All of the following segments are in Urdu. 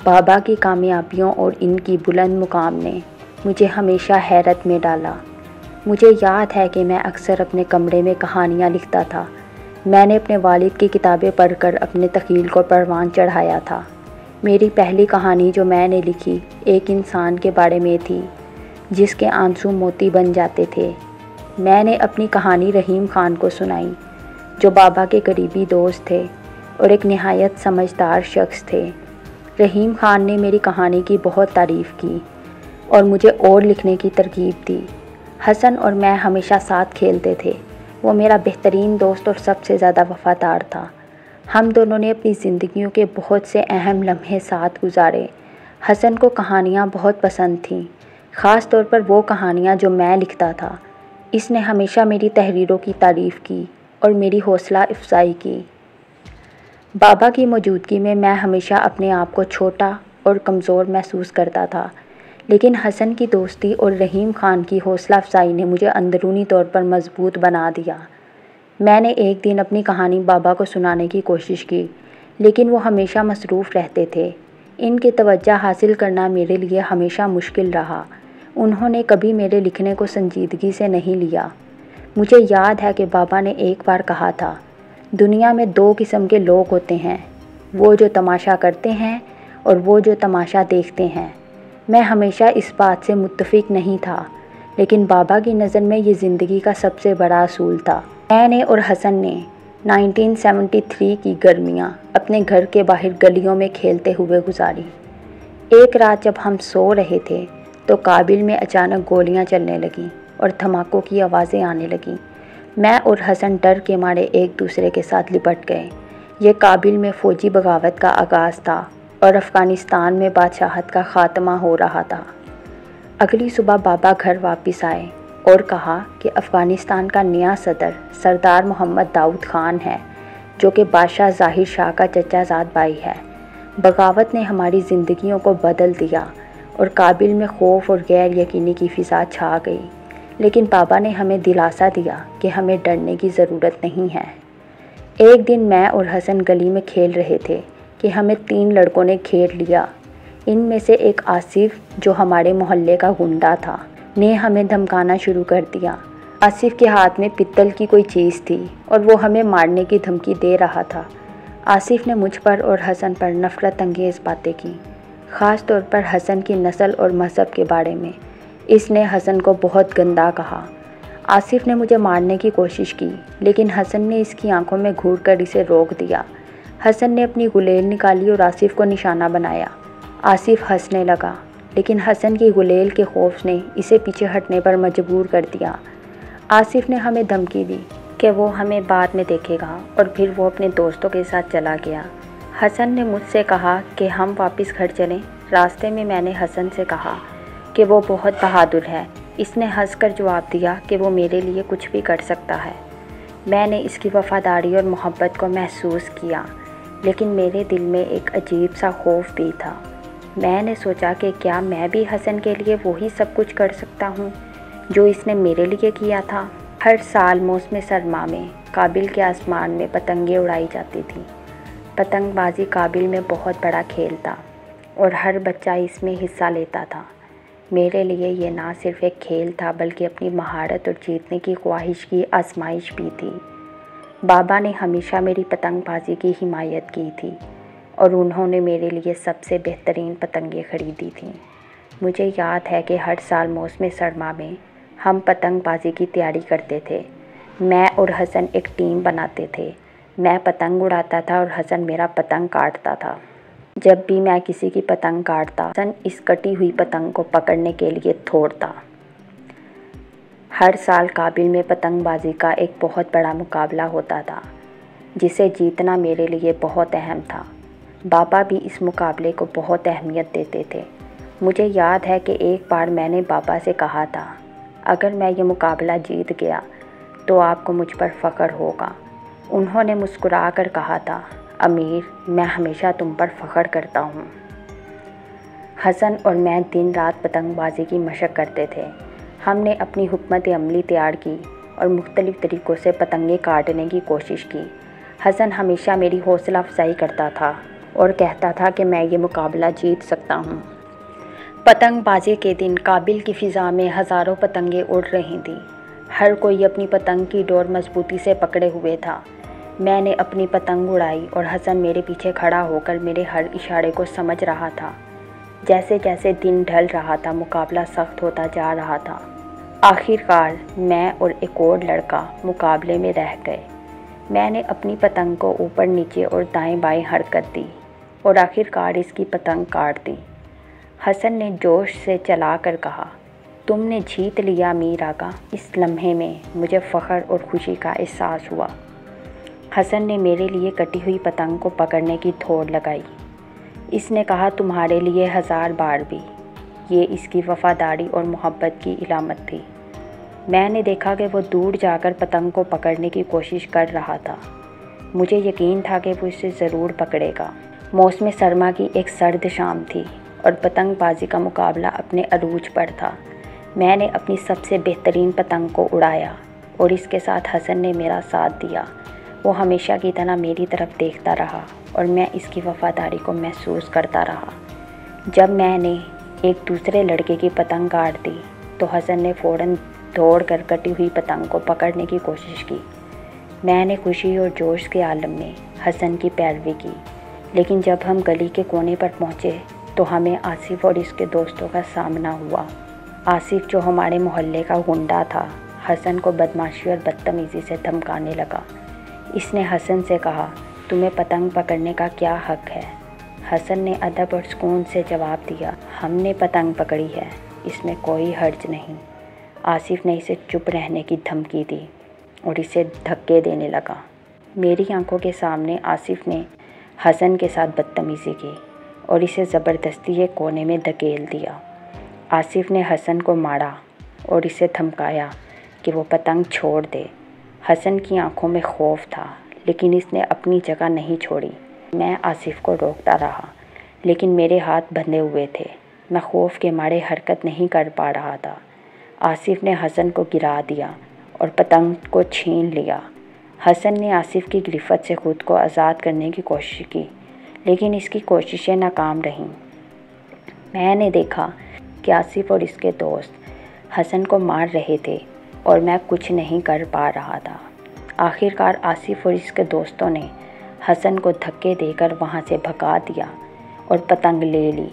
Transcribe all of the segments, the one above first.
بابا کی کامیابیوں اور ان کی بلند مقام نے مجھے ہمیشہ حیرت میں ڈالا۔ مجھے یاد ہے کہ میں اکثر اپنے کمرے میں کہانیاں لکھتا تھا۔ میں نے اپنے والد کی کتابیں پڑھ کر اپنے تخیل کو پروان چڑھایا تھا۔ میری پہلی کہانی جو میں نے لکھی ایک انسان کے بارے میں تھی جس کے آنسو موتی بن جاتے تھے۔ میں نے اپنی کہانی رحیم خان کو سنائی جو بابا کے قریبی دوست تھے اور ایک نہایت سمجھدار شخص تھے۔ رحیم خان نے میری کہانی کی بہت تعریف کی اور مجھے اور لکھنے کی ترغیب دی۔ حسن اور میں ہمیشہ ساتھ کھیلتے تھے۔ وہ میرا بہترین دوست اور سب سے زیادہ وفادار تھا۔ ہم دونوں نے اپنی زندگیوں کے بہت سے اہم لمحے ساتھ گزارے۔ حسن کو کہانیاں بہت پسند تھیں، خاص طور پر وہ کہانیاں جو میں لکھتا تھا۔ اس نے ہمیشہ میری تحریروں کی تعریف کی اور میری حوصلہ افزائی کی۔ بابا کی موجودگی میں ہمیشہ اپنے آپ کو چھوٹا اور کمزور محسوس کرتا تھا، لیکن حسن کی دوستی اور رحیم خان کی حوصلہ افزائی نے مجھے اندرونی طور پر مضبوط بنا دیا۔ میں نے ایک دن اپنی کہانی بابا کو سنانے کی کوشش کی، لیکن وہ ہمیشہ مصروف رہتے تھے۔ ان کی توجہ حاصل کرنا میرے لیے ہمیشہ مشکل رہا۔ انہوں نے کبھی میرے لکھنے کو سنجیدگی سے نہیں لیا۔ مجھے یاد ہے کہ بابا نے ایک بار کہا تھا، دنیا میں 2 قسم کے لوگ ہوتے ہیں، وہ جو تماشا کرتے ہیں اور وہ جو تماشا دیکھتے ہیں۔ میں ہمیشہ اس بات سے متفق نہیں تھا، لیکن بابا کی نظر میں یہ زندگی کا سب سے بڑا اصول تھا۔ میں نے اور حسن نے 1973 کی گرمیاں اپنے گھر کے باہر گلیوں میں کھیلتے ہوئے گزاری۔ ایک رات جب ہم سو رہے تھے تو کابل میں اچانک گولیاں چلنے لگیں اور دھماکوں کی آوازیں آنے لگیں۔ میں اور حسن ڈر کے مارے ایک دوسرے کے ساتھ لپٹ گئے۔ یہ کابل میں فوجی بغاوت کا آغاز تھا اور افغانستان میں بادشاہت کا خاتمہ ہو رہا تھا۔ اگلی صبح بابا گھر واپس آئے اور کہا کہ افغانستان کا نیا صدر سردار محمد داؤد خان ہے، جو کہ بادشاہ ظاہر شاہ کا چچا زاد بھائی ہے۔ بغاوت نے ہماری زندگیوں کو بدل دیا اور کابل میں خوف اور غیر یقینی کی فضا چھا گئی، لیکن بابا نے ہمیں دلاسا دیا کہ ہمیں ڈرنے کی ضرورت نہیں ہے۔ ایک دن میں اور حسن گلی میں کھیل رہے تھے کہ ہمیں 3 لڑکوں نے گھیر لیا۔ ان میں سے ایک آصف، جو ہمارے محلے کا گنڈا تھا، نے ہمیں دھمکانا شروع کر دیا۔ آصف کے ہاتھ میں پتل کی کوئی چیز تھی اور وہ ہمیں مارنے کی دھمکی دے رہا تھا۔ آصف نے مجھ پر اور حسن پر نفرت انگیز باتیں کی، خاص طور پر حسن کی نسل اور مذہب کے بارے میں۔ اس نے حسن کو بہت گندا کہا۔ آصف نے مجھے مارنے کی کوشش کی، لیکن حسن نے اس کی آنکھوں میں گھور کر اسے روک دیا۔ حسن نے اپنی گلیل نکالی اور آصف کو نشانہ بنایا۔ آصف ہنسنے لگا، لیکن حسن کی گلیل کے خوف نے اسے پیچھے ہٹنے پر مجبور کر دیا۔ آصف نے ہمیں دھمکی دی کہ وہ ہمیں بعد میں دیکھے گا اور پھر وہ اپنے دوستوں کے ساتھ چلا گیا۔ حسن نے مجھ سے کہا کہ ہم واپس گھر چلیں۔ راستے میں میں نے حسن سے کہا کہ وہ بہت بہادر ہے۔ اس نے ہنس کر جواب دیا کہ وہ میرے لیے کچھ بھی کر سکتا ہے۔ میں نے اس کی وفاداری اور محبت کو محسوس کیا، لیکن میرے دل میں ایک عجیب سا خوف بھی تھا۔ میں نے سوچا کہ کیا میں بھی حسن کے لیے وہی سب کچھ کر سکتا ہوں جو اس نے میرے لیے کیا تھا۔ ہر سال موسم سرما میں کابل کے آسمان میں پتنگیں اڑائی جاتی تھیں۔ پتنگ بازی کابل میں بہت بڑا کھیل تھا اور ہر بچہ اس میں حصہ لیتا تھا۔ میرے لیے یہ نہ صرف ایک کھیل تھا بلکہ اپنی مہارت اور جیتنے کی خواہش کی آزمائش بھی تھی۔ بابا نے ہمیشہ میری پتنگ بازی کی حمایت کی تھی اور انہوں نے میرے لیے سب سے بہترین پتنگیں خریدی تھیں۔ مجھے یاد ہے کہ ہر سال موسم سرما میں ہم پتنگ بازی کی تیاری کرتے تھے۔ میں اور حسن ایک ٹیم بناتے تھے۔ میں پتنگ اڑاتا تھا اور حسن میرا پتنگ کاٹتا تھا۔ جب بھی میں کسی کی پتنگ کاٹتا، حسن اس کٹی ہوئی پتنگ کو پکڑنے کے لیے دوڑتا۔ ہر سال کابل میں پتنگ بازی کا ایک بہت بڑا مقابلہ ہوتا تھا، جسے جیتنا میرے لیے بہت اہم تھا۔ بابا بھی اس مقابلے کو بہت اہمیت دیتے تھے۔ مجھے یاد ہے کہ ایک بار میں نے بابا سے کہا تھا، اگر میں یہ مقابلہ جیت گیا تو آپ کو مجھ پر فخر ہوگا۔ انہوں نے مسکرا کر کہا تھا، امیر، میں ہمیشہ تم پر فخر کرتا ہوں۔ حسن اور میں دن رات پتنگ بازی کی مشق کرتے تھے۔ ہم نے اپنی حکمت عملی تیار کی اور مختلف طریقوں سے پتنگیں کاٹنے کی کوشش کی۔ حسن ہمیشہ میری حوصلہ افزائی کرتا تھا اور کہتا تھا کہ میں یہ مقابلہ جیت سکتا ہوں۔ پتنگ بازی کے دن کابل کی فضا میں ہزاروں پتنگیں اڑ رہی تھیں۔ ہر کوئی اپنی پتنگ کی ڈور مضبوطی سے پکڑے ہوئے تھا۔ میں نے اپنی پتنگ اڑائی اور حسن میرے پیچھے کھڑا ہو کر میرے ہر اشارے کو سمجھ رہا تھا۔ جیسے جیسے دن ڈھل رہا تھا مقابلہ سخت ہوتا جا رہا تھا۔ آخر کار میں اور ایک اور لڑکا مقابلے میں رہ گئے۔ میں نے اپنی پتنگ کو اوپر نیچے اور دائیں بائیں حرکت دی اور آخر کار اس کی پتنگ کاٹ دی۔ حسن نے جوش سے چلا کر کہا، تم نے جیت لیا امیر آقا۔ اس لمحے میں مجھے فخر اور خوشی کا احساس ہوا۔ حسن نے میرے لیے کٹی ہوئی پتنگ کو پکڑنے کی دوڑ لگائی۔ اس نے کہا، تمہارے لیے 1000 بار بھی۔ یہ اس کی وفاداری اور محبت کی علامت تھی۔ میں نے دیکھا کہ وہ دور جا کر پتنگ کو پکڑنے کی کوشش کر رہا تھا۔ مجھے یقین تھا کہ وہ اسے ضرور پکڑے گا۔ موسم سرما کی ایک سرد شام تھی اور پتنگ بازی کا مقابلہ اپنے عروج پر تھا۔ میں نے اپنی سب سے بہترین پتنگ کو اڑایا اور اس کے ساتھ حسن نے میرا ساتھ دیا۔ وہ ہمیشہ کی طرح میری طرف دیکھتا رہا اور میں اس کی وفاداری کو محسوس کرتا رہا۔ جب میں نے ایک دوسرے لڑکے کی پتنگ کاٹ دی تو حسن نے فوراً دوڑ کر کٹی ہوئی پتنگ کو پکڑنے کی کوشش کی۔ میں نے خوشی اور جوش کے عالم میں حسن کی پیروی کی، لیکن جب ہم گلی کے کونے پر پہنچے تو ہمیں آصف اور اس کے دوستوں کا سامنا ہوا۔ آصف، جو ہمارے محلے کا غنڈہ تھا، حسن کو بدمعاشی اور بدتمیزی سے دھمکانے لگا۔ اس نے حسن سے کہا، تمہیں پتنگ پکڑنے کا کیا حق ہے؟ حسن نے ادب اور سکون سے جواب دیا، ہم نے پتنگ پکڑی ہے، اس میں کوئی حرج نہیں۔ آصف نے اسے چپ رہنے کی دھمکی دی اور اسے دھکے دینے لگا۔ میری آنکھوں کے سامنے آصف نے حسن کے ساتھ بدتمیزی کی اور اسے زبردستی ایک کونے میں دھکیل دیا۔ آصف نے حسن کو مارا اور اسے دھمکایا کہ وہ پتنگ چھوڑ دے۔ حسن کی آنکھوں میں خوف تھا، لیکن اس نے اپنی جگہ نہیں چھوڑی۔ میں آصف کو روکتا رہا، لیکن میرے ہاتھ بندھے ہوئے تھے۔ میں خوف کے مارے حرکت نہیں کر پا رہا تھا۔ آصف نے حسن کو گرا دیا اور پتنگ کو چھین لیا۔ حسن نے آصف کی گرفت سے خود کو آزاد کرنے کی کوشش کی، لیکن اس کی کوششیں ناکام رہیں۔ میں نے دیکھا کہ آصف اور اس کے دوست حسن کو مار رہے تھے اور میں کچھ نہیں کر پا رہا تھا۔ آخر کار آصف اور اس کے دوستوں نے حسن کو دھکے دے کر وہاں سے بھگا دیا اور پتنگ لے لی۔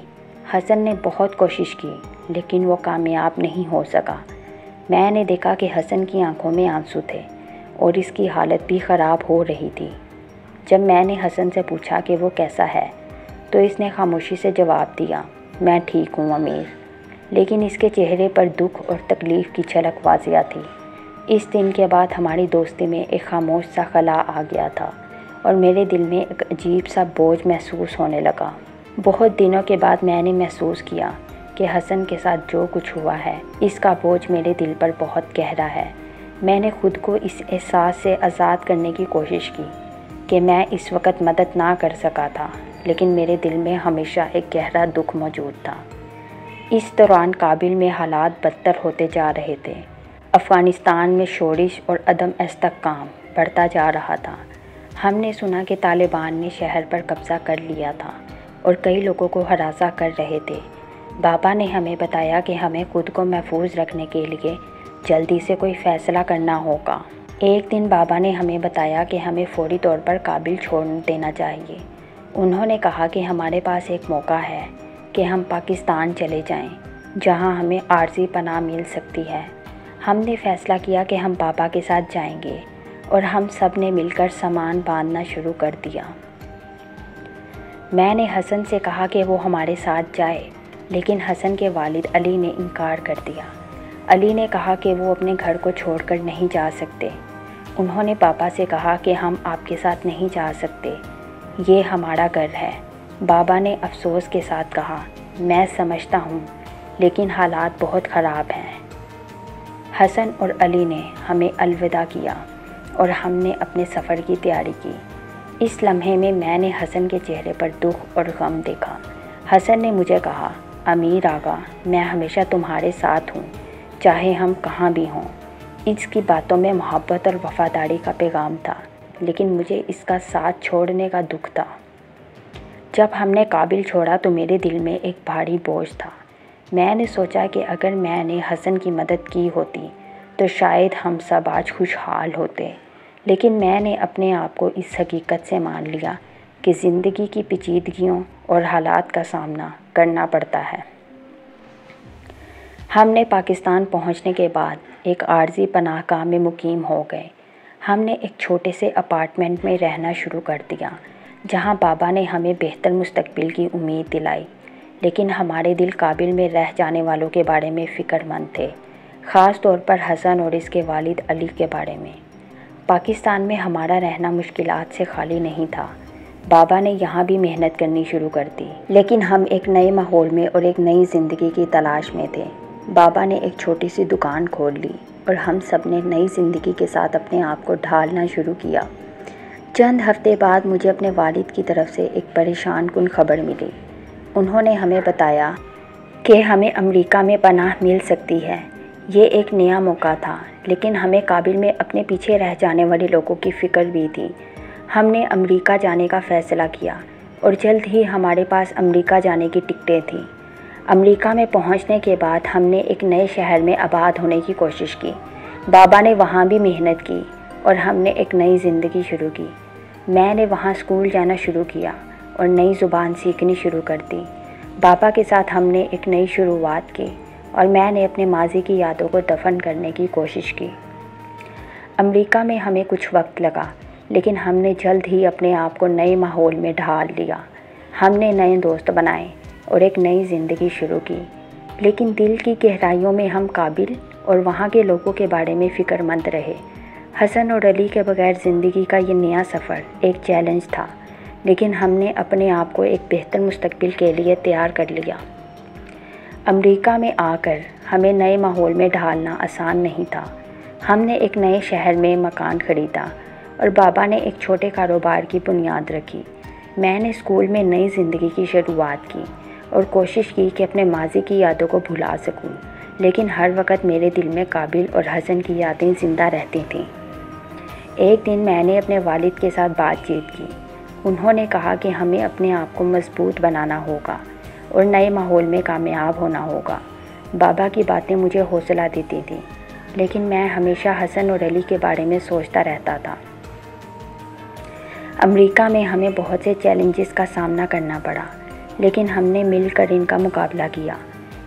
حسن نے بہت کوشش کی، لیکن وہ کامیاب نہیں ہو سکا۔ میں نے دیکھا کہ حسن کی آنکھوں میں آنسو تھے اور اس کی حالت بھی خراب ہو رہی تھی۔ جب میں نے حسن سے پوچھا کہ وہ کیسا ہے تو اس نے خاموشی سے جواب دیا، میں ٹھیک ہوں امیر، لیکن اس کے چہرے پر دکھ اور تکلیف کی جھلک واضح تھی۔ اس دن کے بعد ہماری دوستی میں ایک خاموش سا خلا آ گیا تھا اور میرے دل میں ایک عجیب سا بوجھ محسوس ہونے لگا۔ بہت دنوں کے بعد میں نے محسوس کیا کہ حسن کے ساتھ جو کچھ ہوا ہے اس کا بوجھ میرے دل پر بہت گہرا ہے۔ میں نے خود کو اس احساس سے آزاد کرنے کی کوشش کی کہ میں اس وقت مدد نہ کر سکا تھا، لیکن میرے دل میں ہمیشہ ایک گہرا دکھ موجود تھا۔ اس دوران کابل میں حالات بدتر ہوتے جا رہے تھے۔ افغانستان میں شورش اور عدم استحکام بڑھتا جا رہا تھا۔ ہم نے سنا کہ طالبان نے شہر پر قبضہ کر لیا تھا اور کئی لوگوں کو ہراساں کر رہے تھے۔ بابا نے ہمیں بتایا کہ ہمیں خود کو محفوظ رکھنے کے لیے جلدی سے کوئی فیصلہ کرنا ہوگا۔ ایک دن بابا نے ہمیں بتایا کہ ہمیں فوری طور پر کابل چھوڑ دینا چاہیے۔ انہوں نے کہا کہ ہمارے پاس ایک موقع ہے کہ ہم پاکستان چلے جائیں، جہاں ہمیں عارضی پناہ مل سکتی ہے۔ ہم نے فیصلہ کیا کہ ہم بابا کے ساتھ جائیں گے اور ہم سب نے مل کر سامان باندھنا شروع کر دیا۔ میں نے حسن سے کہا کہ وہ ہمارے ساتھ جائے، لیکن حسن کے والد علی نے انکار کر دیا۔ علی نے کہا کہ وہ اپنے گھر کو چھوڑ کر نہیں جا سکتے۔ انہوں نے پاپا سے کہا کہ ہم آپ کے ساتھ نہیں جا سکتے، یہ ہمارا گھر ہے۔ بابا نے افسوس کے ساتھ کہا، میں سمجھتا ہوں، لیکن حالات بہت خراب ہیں۔ حسن اور علی نے ہمیں الوداع کیا اور ہم نے اپنے سفر کی تیاری کی۔ اس لمحے میں نے حسن کے چہرے پر دکھ اور غم دیکھا۔ حسن نے مجھے کہا، امیر آقا، میں ہمیشہ تمہارے ساتھ ہوں، چاہے ہم کہاں بھی ہوں۔ اس کی باتوں میں محبت اور وفاداری کا پیغام تھا، لیکن مجھے اس کا ساتھ چھوڑنے کا دکھ تھا۔ جب ہم نے کابل چھوڑا تو میرے دل میں ایک بھاری بوجھ تھا۔ میں نے سوچا کہ اگر میں نے حسن کی مدد کی ہوتی تو شاید ہم سب آج خوشحال ہوتے، لیکن میں نے اپنے آپ کو اس حقیقت سے مان لیا کہ زندگی کی پیچیدگیوں اور حالات کا سامنا کرنا پڑتا ہے۔ ہم نے پاکستان پہنچنے کے بعد ایک عارضی پناہ گاہ میں مقیم ہو گئے۔ ہم نے ایک چھوٹے سے اپارٹمنٹ میں رہنا شروع کر دیا، جہاں بابا نے ہمیں بہتر مستقبل کی امید دلائی، لیکن ہمارے دل کابل میں رہ جانے والوں کے بارے میں فکر مند تھے، خاص طور پر حسن اور اس کے والد علی کے بارے میں۔ پاکستان میں ہمارا رہنا مشکلات سے خالی نہیں تھا۔ بابا نے یہاں بھی محنت کرنی شروع کر دی، لیکن ہم ایک نئے ماحول میں اور ایک نئی زندگی کی تلاش میں تھے۔ بابا نے ایک چھوٹی سی دکان کھول لی اور ہم سب نے نئی زندگی کے ساتھ اپنے آپ کو ڈھالنا شروع کیا۔ چند ہفتے بعد مجھے اپنے والد کی طرف سے ایک پریشان کن خبر ملی۔ انہوں نے ہمیں بتایا کہ ہمیں امریکہ میں پناہ مل سکتی ہے۔ یہ ایک نیا موقع تھا، لیکن ہمیں کابل میں اپنے پیچھے رہ جانے والے لوگوں کی فکر بھی تھی۔ ہم نے امریکہ جانے کا فیصلہ کیا اور جلد ہی ہمارے پاس امریکہ جانے کی ٹکٹیں تھیں۔ امریکہ میں پہنچنے کے بعد ہم نے ایک نئے شہر میں آباد ہونے کی کوشش کی۔ بابا نے وہاں بھی محنت کی اور ہم نے ایک نئی زندگی شروع کی۔ میں نے وہاں اسکول جانا شروع کیا اور نئی زبان سیکھنی شروع کر دی۔ بابا کے ساتھ ہم نے ایک نئی شروعات کی اور میں نے اپنے ماضی کی یادوں کو دفن کرنے کی کوشش کی۔ امریکہ میں ہمیں کچھ وقت لگا، لیکن ہم نے جلد ہی اپنے آپ کو نئے ماحول میں ڈھال لیا۔ ہم نے نئے دوست بنائے اور ایک نئی زندگی شروع کی، لیکن دل کی گہرائیوں میں ہم کابل اور وہاں کے لوگوں کے بارے میں فکر مند رہے۔ حسن اور علی کے بغیر زندگی کا یہ نیا سفر ایک چیلنج تھا، لیکن ہم نے اپنے آپ کو ایک بہتر مستقبل کے لیے تیار کر لیا۔ امریکہ میں آ کر ہمیں نئے ماحول میں ڈھالنا آسان نہیں تھا۔ ہم نے ایک نئے شہر میں مکان خریدا اور بابا نے ایک چھوٹے کاروبار کی بنیاد رکھی۔ میں نے اسکول میں نئی زندگی کی شروعات کی اور کوشش کی کہ اپنے ماضی کی یادوں کو بھلا سکوں، لیکن ہر وقت میرے دل میں کابل اور حسن کی یادیں زندہ رہتی تھیں۔ ایک دن میں نے اپنے والد کے ساتھ بات چیت کی۔ انہوں نے کہا کہ ہمیں اپنے آپ کو مضبوط بنانا ہوگا اور نئے ماحول میں کامیاب ہونا ہوگا۔ بابا کی باتیں مجھے حوصلہ دیتی تھیں، لیکن میں ہمیشہ حسن اور علی کے بارے میں سوچتا رہتا تھا۔ امریکہ میں ہمیں بہت سے چیلنجز کا سامنا کرنا پڑا، لیکن ہم نے مل کر ان کا مقابلہ کیا۔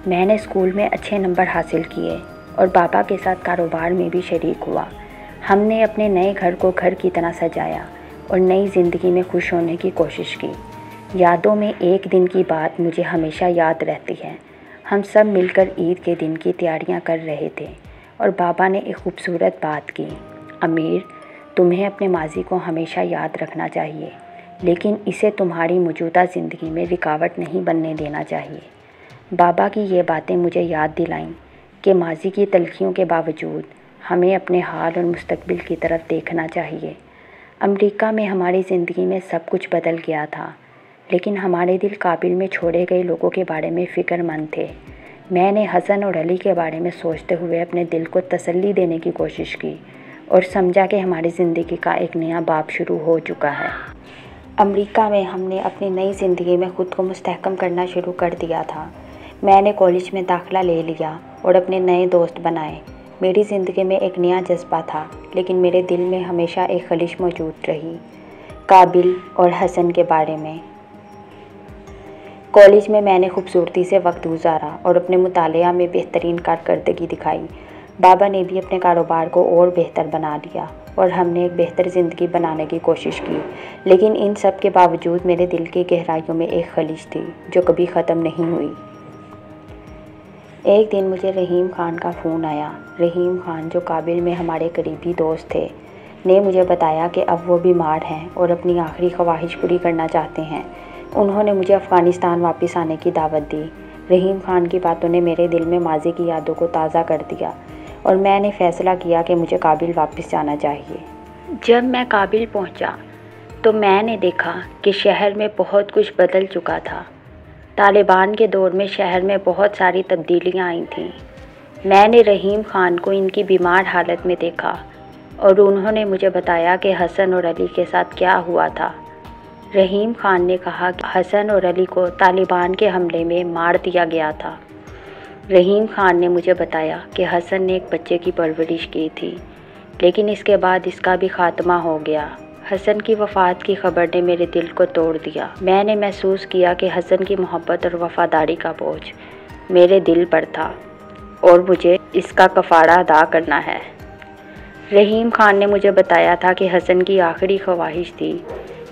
میں نے اسکول میں اچھے نمبر حاصل کیے اور بابا کے ساتھ کاروبار میں بھی شریک ہوا۔ ہم نے اپنے نئے گھر کو گھر کی طرح سجایا اور نئی زندگی میں خوش ہونے کی کوشش کی۔ یادوں میں ایک دن کی بات مجھے ہمیشہ یاد رہتی ہے۔ ہم سب مل کر عید کے دن کی تیاریاں کر رہے تھے اور بابا نے ایک خوبصورت بات کی، امیر، تمہیں اپنے ماضی کو ہمیشہ یاد رکھنا چاہیے، لیکن اسے تمہاری موجودہ زندگی میں رکاوٹ نہیں بننے دینا چاہیے۔ بابا کی یہ باتیں مجھے یاد دلائیں کہ ماضی کی تلخیوں کے باوجود ہمیں اپنے حال اور مستقبل کی طرف دیکھنا چاہیے۔ امریکہ میں ہماری زندگی میں سب کچھ بدل گیا تھا، لیکن ہمارے دل کابل میں چھوڑے گئے لوگوں کے بارے میں فکر مند تھے۔ میں نے حسن اور علی کے بارے میں سوچتے ہوئے اپنے دل کو تسلی دینے کی کوشش کی اور سمجھا کہ ہماری زندگی کا ایک نیا باب شروع ہو چکا ہے۔ امریکہ میں ہم نے اپنی نئی زندگی میں خود کو مستحکم کرنا شروع کر دیا تھا۔ میں نے کالج میں داخلہ لے لیا اور اپنے نئے دوست بنائے۔ میری زندگی میں ایک نیا جذبہ تھا، لیکن میرے دل میں ہمیشہ ایک خلش موجود رہی، کابل اور حسن کے بارے میں۔ کالج میں نے خوبصورتی سے وقت گزارا اور اپنے مطالعہ میں بہترین کارکردگی دکھائی۔ بابا نے بھی اپنے کاروبار کو اور بہتر بنا لیا اور ہم نے ایک بہتر زندگی بنانے کی کوشش کی، لیکن ان سب کے باوجود میرے دل کی گہرائیوں میں ایک خلش تھی جو کبھی ختم نہیں ہوئی۔ ایک دن مجھے رحیم خان کا فون آیا۔ رحیم خان، جو کابل میں ہمارے قریبی دوست تھے، نے مجھے بتایا کہ اب وہ بیمار ہیں اور اپنی آخری خواہش پوری کرنا چاہتے ہیں۔ انہوں نے مجھے افغانستان واپس آنے کی دعوت دی۔ رحیم خان کی باتوں نے میرے دل میں ماضی کی یادوں کو تازہ کر دیا اور میں نے فیصلہ کیا کہ مجھے کابل واپس جانا چاہیے۔ جب میں کابل پہنچا تو میں نے دیکھا کہ شہر میں بہت کچھ بدل چکا تھا۔ طالبان کے دور میں شہر میں بہت ساری تبدیلیاں آئی تھیں۔ میں نے رحیم خان کو ان کی بیمار حالت میں دیکھا اور انہوں نے مجھے بتایا کہ حسن اور علی کے ساتھ کیا ہوا تھا۔ رحیم خان نے کہا کہ حسن اور علی کو طالبان کے حملے میں مار دیا گیا تھا۔ رحیم خان نے مجھے بتایا کہ حسن نے ایک بچے کی پرورش کی تھی، لیکن اس کے بعد اس کا بھی خاتمہ ہو گیا۔ حسن کی وفات کی خبر نے میرے دل کو توڑ دیا۔ میں نے محسوس کیا کہ حسن کی محبت اور وفاداری کا بوجھ میرے دل پر تھا اور مجھے اس کا کفارہ ادا کرنا ہے۔ رحیم خان نے مجھے بتایا تھا کہ حسن کی آخری خواہش تھی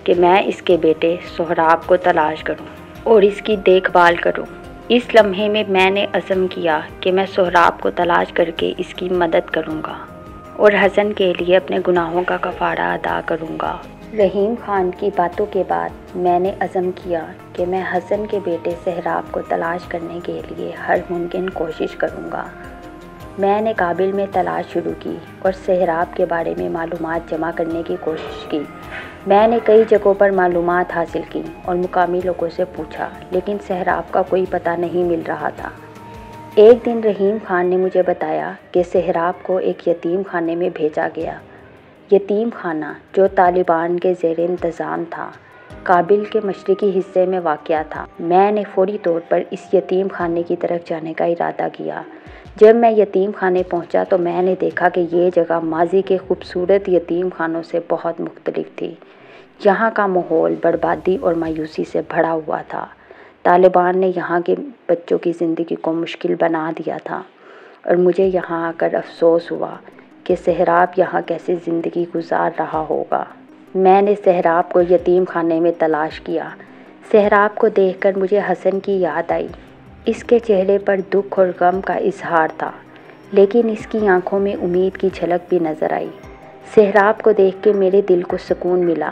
کہ میں اس کے بیٹے سہراب کو تلاش کروں اور اس کی دیکھ بھال کروں۔ اس لمحے میں نے عزم کیا کہ میں سہراب کو تلاش کر کے اس کی مدد کروں گا اور حسن کے لیے اپنے گناہوں کا کفارہ ادا کروں گا۔ رحیم خان کی باتوں کے بعد میں نے عزم کیا کہ میں حسن کے بیٹے سہراب کو تلاش کرنے کے لیے ہر ممکن کوشش کروں گا۔ میں نے کابل میں تلاش شروع کی اور سہراب کے بارے میں معلومات جمع کرنے کی کوشش کی۔ میں نے کئی جگہوں پر معلومات حاصل کی اور مقامی لوگوں سے پوچھا، لیکن سہراب کا کوئی پتہ نہیں مل رہا تھا۔ ایک دن رحیم خان نے مجھے بتایا کہ سہراب کو ایک یتیم خانے میں بھیجا گیا۔ یتیم خانہ جو طالبان کے زیر انتظام تھا، کابل کے مشرقی حصے میں واقع تھا۔ میں نے فوری طور پر اس یتیم خانے کی طرف جانے کا ارادہ کیا۔ جب میں یتیم خانے پہنچا تو میں نے دیکھا کہ یہ جگہ ماضی کے خوبصورت یتیم خانوں سے بہت مختلف تھی۔ یہاں کا ماحول بربادی اور مایوسی سے بھرا ہوا تھا۔ طالبان نے یہاں کے بچوں کی زندگی کو مشکل بنا دیا تھا اور مجھے یہاں آ کر افسوس ہوا کہ سہراب یہاں کیسے زندگی گزار رہا ہوگا۔ میں نے سہراب کو یتیم خانے میں تلاش کیا۔ سہراب کو دیکھ کر مجھے حسن کی یاد آئی۔ اس کے چہرے پر دکھ اور غم کا اظہار تھا، لیکن اس کی آنکھوں میں امید کی جھلک بھی نظر آئی۔ سہراب کو دیکھ کے میرے دل کو سکون ملا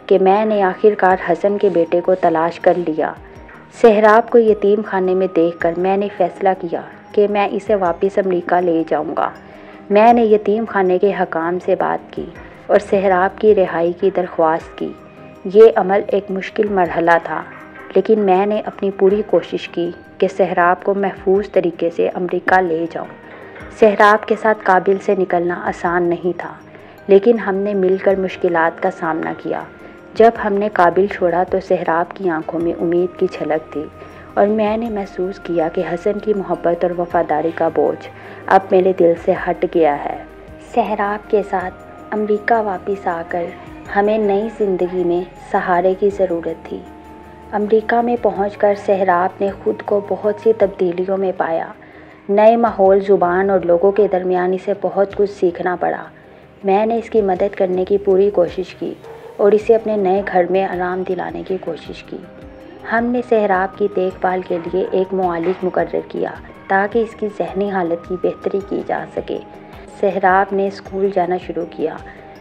کہ میں نے آخرکار حسن کے بیٹے کو تلاش کر لیا۔ سہراب کو یتیم خانے میں دیکھ کر میں نے فیصلہ کیا کہ میں اسے واپس امریکہ لے جاؤں گا۔ میں نے یتیم خانے کے حکام سے بات کی اور سہراب کی رہائی کی درخواست کی۔ یہ عمل ایک مشکل مرحلہ تھا، لیکن میں نے اپنی پوری کوشش کی کہ سہراب کو محفوظ طریقے سے امریکہ لے جاؤں۔ سہراب کے ساتھ کابل سے نکلنا آسان نہیں تھا، لیکن ہم نے مل کر مشکلات کا سامنا کیا۔ جب ہم نے کابل چھوڑا تو سہراب کی آنکھوں میں امید کی جھلک تھی اور میں نے محسوس کیا کہ حسن کی محبت اور وفاداری کا بوجھ اب میرے دل سے ہٹ گیا ہے۔ سہراب کے ساتھ امریکہ واپس آ کر ہمیں نئی زندگی میں سہارے کی ضرورت تھی۔ امریکہ میں پہنچ کر سہراب نے خود کو بہت سی تبدیلیوں میں پایا۔ نئے ماحول، زبان اور لوگوں کے درمیان اسے بہت کچھ سیکھنا پڑا۔ میں نے اس کی مدد کرنے کی پوری کوشش کی اور اسے اپنے نئے گھر میں آرام دلانے کی کوشش کی۔ ہم نے سہراب کی دیکھ بھال کے لیے ایک معالج مقرر کیا تاکہ اس کی ذہنی حالت کی بہتری کی جا سکے۔ سہراب نے اسکول جانا شروع کیا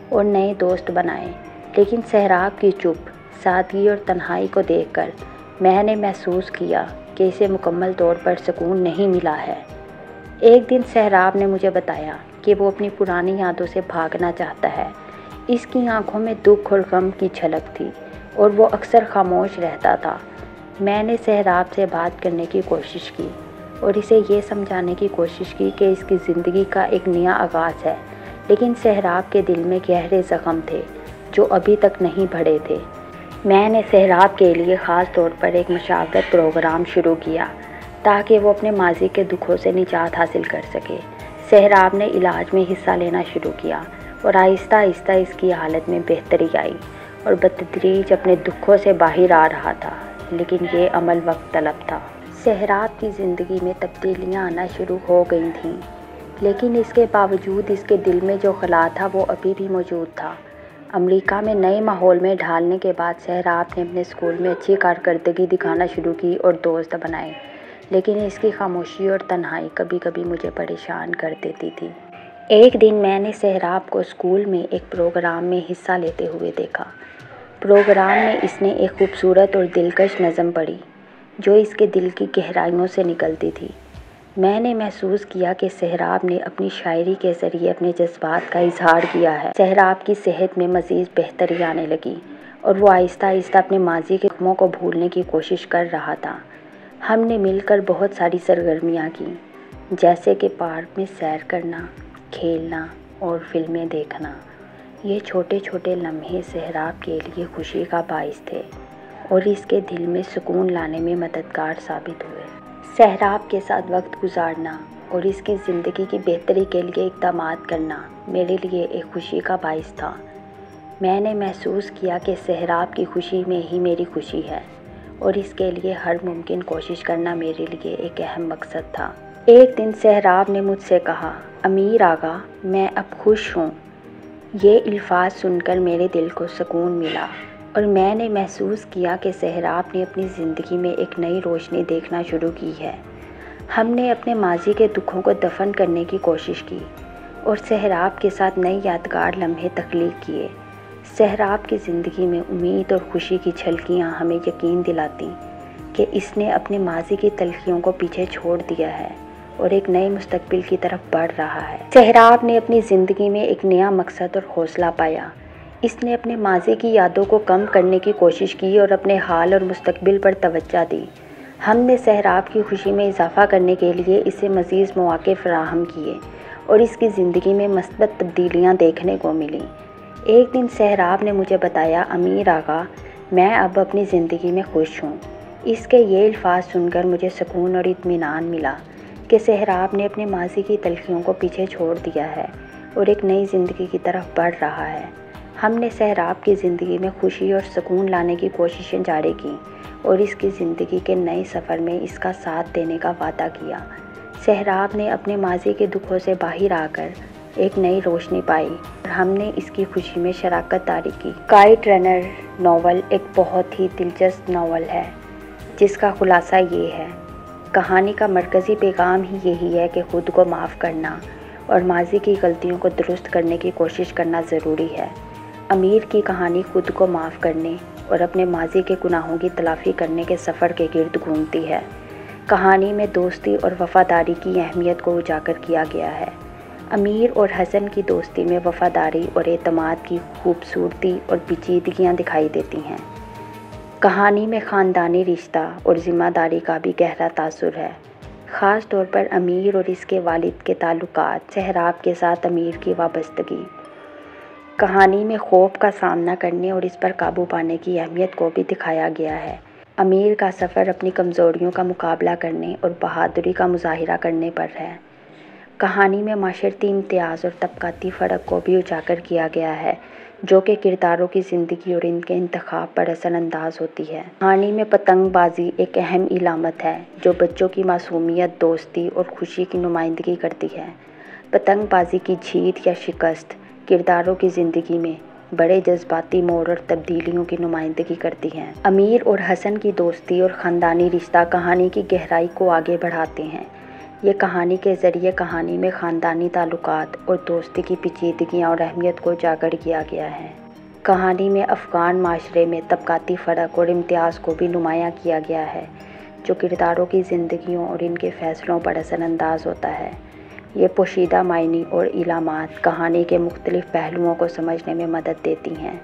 اور نئے دوست بنائے، لیکن سہراب کی چپ، سادگی اور تنہائی کو دیکھ کر میں نے محسوس کیا کہ اسے مکمل طور پر سکون نہیں ملا ہے۔ ایک دن سہراب نے مجھے بتایا کہ وہ اپنی پرانی یادوں سے بھاگنا چاہتا ہے۔ اس کی آنکھوں میں دکھ اور غم کی جھلک تھی اور وہ اکثر خاموش رہتا تھا۔ میں نے سہراب سے بات کرنے کی کوشش کی اور اسے یہ سمجھانے کی کوشش کی کہ اس کی زندگی کا ایک نیا آغاز ہے، لیکن سہراب کے دل میں گہرے زخم تھے جو ابھی تک نہیں بھرے تھے۔ میں نے سہراب کے لیے خاص طور پر ایک مشاورت پروگرام شروع کیا تاکہ وہ اپنے ماضی کے دکھوں سے نجات حاصل کر سکے۔ سہراب نے علاج میں حصہ لینا شروع کیا اور آہستہ آہستہ اس کی حالت میں بہتری آئی اور بتدریج اپنے دکھوں سے باہر آ رہا تھا، لیکن یہ عمل وقت طلب تھا۔ سہراب کی زندگی میں تبدیلیاں آنا شروع ہو گئی تھیں، لیکن اس کے باوجود اس کے دل میں جو خلا تھا وہ ابھی بھی موجود تھا۔ امریکہ میں نئے ماحول میں ڈھالنے کے بعد سہراب نے اپنے اسکول میں اچھی کارکردگی دکھانا شروع کی اور دوست بنائے، لیکن اس کی خاموشی اور تنہائی کبھی کبھی مجھے پریشان کر دیتی تھی۔ ایک دن میں نے سہراب کو اسکول میں ایک پروگرام میں حصہ لیتے ہوئے دیکھا۔ پروگرام میں اس نے ایک خوبصورت اور دلکش نظم پڑھی جو اس کے دل کی گہرائیوں سے نکلتی تھی۔ میں نے محسوس کیا کہ سہراب نے اپنی شاعری کے ذریعے اپنے جذبات کا اظہار کیا ہے۔ سہراب کی صحت میں مزید بہتری آنے لگی اور وہ آہستہ آہستہ اپنے ماضی کے زخموں کو بھولنے کی کوشش کر رہا تھا۔ ہم نے مل کر بہت ساری سرگرمیاں کیں، جیسے کہ پارک میں سیر کرنا، کھیلنا اور فلمیں دیکھنا۔ یہ چھوٹے چھوٹے لمحے سہراب کے لیے خوشی کا باعث تھے اور اس کے دل میں سکون لانے میں مددگار ثابت ہوئے۔ سہراب کے ساتھ وقت گزارنا اور اس کی زندگی کی بہتری کے لیے اقدامات کرنا میرے لیے ایک خوشی کا باعث تھا۔ میں نے محسوس کیا کہ سہراب کی خوشی میں ہی میری خوشی ہے اور اس کے لیے ہر ممکن کوشش کرنا میرے لیے ایک اہم مقصد تھا۔ ایک دن سہراب نے مجھ سے کہا، امیر آغا، میں اب خوش ہوں۔ یہ الفاظ سن کر میرے دل کو سکون ملا اور میں نے محسوس کیا کہ سہراب نے اپنی زندگی میں ایک نئی روشنی دیکھنا شروع کی ہے۔ ہم نے اپنے ماضی کے دکھوں کو دفن کرنے کی کوشش کی اور سہراب کے ساتھ نئی یادگار لمحے تخلیق کیے۔ سہراب کی زندگی میں امید اور خوشی کی جھلکیاں ہمیں یقین دلاتی کہ اس نے اپنے ماضی کی تلخیوں کو پیچھے چھوڑ دیا ہے اور ایک نئے مستقبل کی طرف بڑھ رہا ہے۔ سہراب نے اپنی زندگی میں ایک نیا مقصد اور حوصلہ پایا۔ اس نے اپنے ماضی کی یادوں کو کم کرنے کی کوشش کی اور اپنے حال اور مستقبل پر توجہ دی۔ ہم نے سہراب کی خوشی میں اضافہ کرنے کے لیے اسے مزید مواقع فراہم کیے اور اس کی زندگی میں مثبت تبدیلیاں دیکھنے کو ملیں۔ ایک دن سہراب نے مجھے بتایا، امیر آغا، میں اب اپنی زندگی میں خوش ہوں۔ اس کے یہ الفاظ سن کر مجھے سکون اور اطمینان ملا کہ سہراب نے اپنے ماضی کی تلخیوں کو پیچھے چھوڑ دیا ہے اور ایک نئی زندگی کی طرف بڑھ رہا ہے۔ ہم نے سہراب کی زندگی میں خوشی اور سکون لانے کی کوششیں جاری کیں اور اس کی زندگی کے نئے سفر میں اس کا ساتھ دینے کا وعدہ کیا۔ سہراب نے اپنے ماضی کے دکھوں سے باہر آ کر ایک نئی روشنی پائی اور ہم نے اس کی خوشی میں شراکت داری کی۔ کائٹ رنر ناول ایک بہت ہی دلچسپ ناول ہے جس کا خلاصہ یہ ہے، کہانی کا مرکزی پیغام ہی یہی ہے کہ خود کو معاف کرنا اور ماضی کی غلطیوں کو درست کرنے کی کوشش کرنا ضروری ہے۔ امیر کی کہانی خود کو معاف کرنے اور اپنے ماضی کے گناہوں کی تلافی کرنے کے سفر کے گرد گھومتی ہے۔ کہانی میں دوستی اور وفاداری کی اہمیت کو اجاگر کیا گیا ہے۔ امیر اور حسن کی دوستی میں وفاداری اور اعتماد کی خوبصورتی اور پیچیدگیاں دکھائی دیتی ہیں۔ کہانی میں خاندانی رشتہ اور ذمہ داری کا بھی گہرا تاثر ہے، خاص طور پر امیر اور اس کے والد کے تعلقات، سہراب کے ساتھ امیر کی وابستگی۔ کہانی میں خوف کا سامنا کرنے اور اس پر قابو پانے کی اہمیت کو بھی دکھایا گیا ہے۔ امیر کا سفر اپنی کمزوریوں کا مقابلہ کرنے اور بہادری کا مظاہرہ کرنے پر ہے۔ کہانی میں معاشرتی امتیاز اور طبقاتی فرق کو بھی اجاگر کیا گیا ہے جو کہ کرداروں کی زندگی اور ان کے انتخاب پر اثر انداز ہوتی ہے۔ کہانی میں پتنگ بازی ایک اہم علامت ہے جو بچوں کی معصومیت، دوستی اور خوشی کی نمائندگی کرتی ہے۔ پتنگ بازی کی جیت یا شکست کرداروں کی زندگی میں بڑے جذباتی موڑ اور تبدیلیوں کی نمائندگی کرتی ہیں۔ امیر اور حسن کی دوستی اور خاندانی رشتہ کہانی کی گہرائی کو آگے بڑھاتے ہیں۔ یہ کہانی کے ذریعے کہانی میں خاندانی تعلقات اور دوستی کی پیچیدگیاں اور اہمیت کو اجاگر کیا گیا ہے۔ کہانی میں افغان معاشرے میں طبقاتی فرق اور امتیاز کو بھی نمایاں کیا گیا ہے جو کرداروں کی زندگیوں اور ان کے فیصلوں پر اثر انداز ہوتا ہے۔ یہ پوشیدہ معنی اور علامات کہانی کے مختلف پہلوؤں کو سمجھنے میں مدد دیتی ہیں۔